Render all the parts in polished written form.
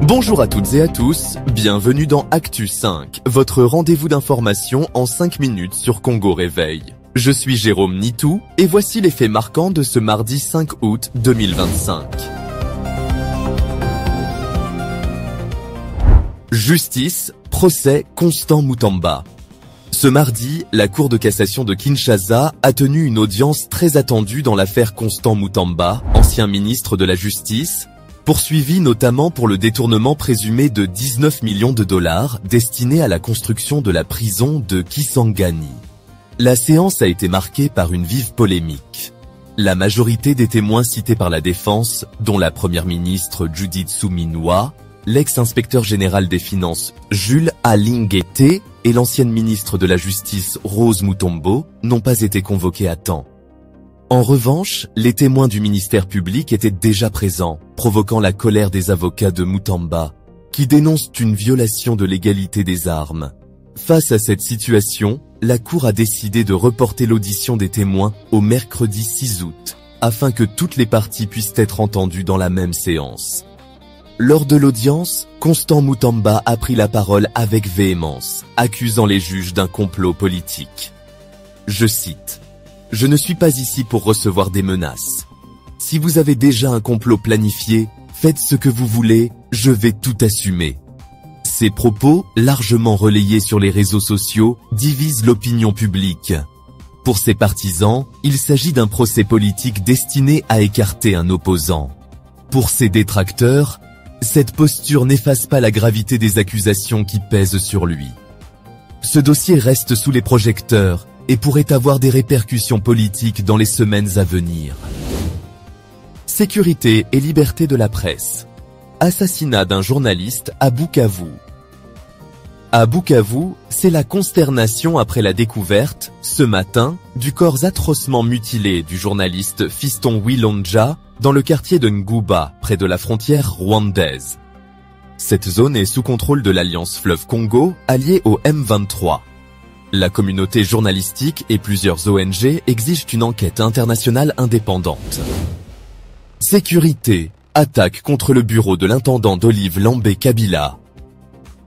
Bonjour à toutes et à tous, bienvenue dans Actu 5, votre rendez-vous d'information en 5 minutes sur Congo Réveil. Je suis Jérôme Nitou et voici les faits marquants de ce mardi 5 août 2025. Justice, procès Constant Mutamba. Ce mardi, la Cour de cassation de Kinshasa a tenu une audience très attendue dans l'affaire Constant Mutamba, ancien ministre de la Justice, poursuivi notamment pour le détournement présumé de 19 millions de dollars destinés à la construction de la prison de Kisangani. La séance a été marquée par une vive polémique. La majorité des témoins cités par la défense, dont la première ministre Judith Suminwa, l'ex-inspecteur général des finances Jules Alingete et l'ancienne ministre de la Justice Rose Mutombo, n'ont pas été convoqués à temps. En revanche, les témoins du ministère public étaient déjà présents, provoquant la colère des avocats de Mutamba, qui dénoncent une violation de l'égalité des armes. Face à cette situation, la Cour a décidé de reporter l'audition des témoins au mercredi 6 août, afin que toutes les parties puissent être entendues dans la même séance. Lors de l'audience, Constant Mutamba a pris la parole avec véhémence, accusant les juges d'un complot politique. Je cite: « Je ne suis pas ici pour recevoir des menaces. Si vous avez déjà un complot planifié, faites ce que vous voulez, je vais tout assumer. » Ces propos, largement relayés sur les réseaux sociaux, divisent l'opinion publique. Pour ses partisans, il s'agit d'un procès politique destiné à écarter un opposant. Pour ses détracteurs, cette posture n'efface pas la gravité des accusations qui pèsent sur lui. Ce dossier reste sous les projecteurs et pourrait avoir des répercussions politiques dans les semaines à venir. Sécurité et liberté de la presse. Assassinat d'un journaliste à Bukavu. À Bukavu, c'est la consternation après la découverte, ce matin, du corps atrocement mutilé du journaliste Fiston Wilonja dans le quartier de Nguba, près de la frontière rwandaise. Cette zone est sous contrôle de l'Alliance Fleuve Congo, alliée au M23. La communauté journalistique et plusieurs ONG exigent une enquête internationale indépendante. Sécurité. Attaque contre le bureau de l'intendant d'Olive Lambé Kabila.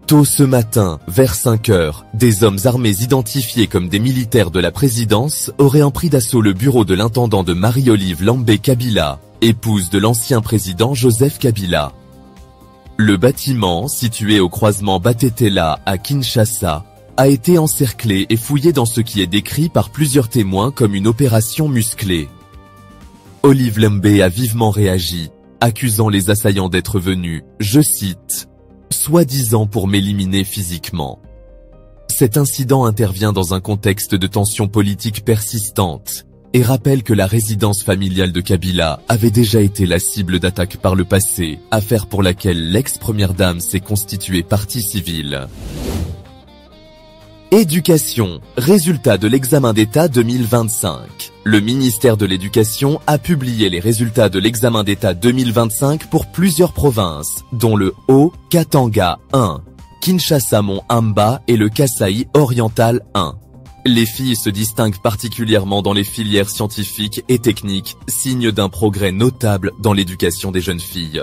Tôt ce matin, vers 5 heures, des hommes armés identifiés comme des militaires de la présidence auraient pris d'assaut le bureau de l'intendant de Marie-Olive Lambé Kabila, épouse de l'ancien président Joseph Kabila. Le bâtiment, situé au croisement Batetela à Kinshasa, a été encerclé et fouillé dans ce qui est décrit par plusieurs témoins comme une opération musclée. Olive Lambé a vivement réagi, accusant les assaillants d'être venus, je cite, « soi-disant pour m'éliminer physiquement ». Cet incident intervient dans un contexte de tension politique persistante et rappelle que la résidence familiale de Kabila avait déjà été la cible d'attaques par le passé, affaire pour laquelle l'ex-première dame s'est constituée partie civile. Éducation. Résultats de l'examen d'État 2025. Le ministère de l'Éducation a publié les résultats de l'examen d'État 2025 pour plusieurs provinces, dont le Haut-Katanga 1, Kinshasa-Mont-Amba et le Kasaï oriental 1. Les filles se distinguent particulièrement dans les filières scientifiques et techniques, signe d'un progrès notable dans l'éducation des jeunes filles.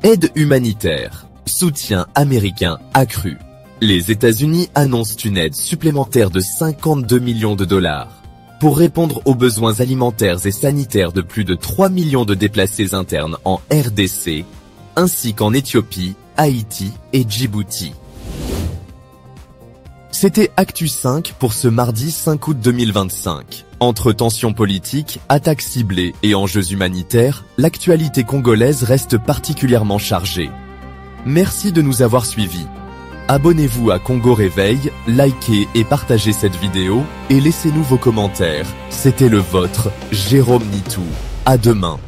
Aide humanitaire. Soutien américain accru. Les États-Unis annoncent une aide supplémentaire de 52 millions de dollars pour répondre aux besoins alimentaires et sanitaires de plus de 3 millions de déplacés internes en RDC, ainsi qu'en Éthiopie, Haïti et Djibouti. C'était Actu 5 pour ce mardi 5 août 2025. Entre tensions politiques, attaques ciblées et enjeux humanitaires, l'actualité congolaise reste particulièrement chargée. Merci de nous avoir suivis. Abonnez-vous à Congo Réveil, likez et partagez cette vidéo et laissez-nous vos commentaires. C'était le vôtre, Jérôme Nitou. À demain.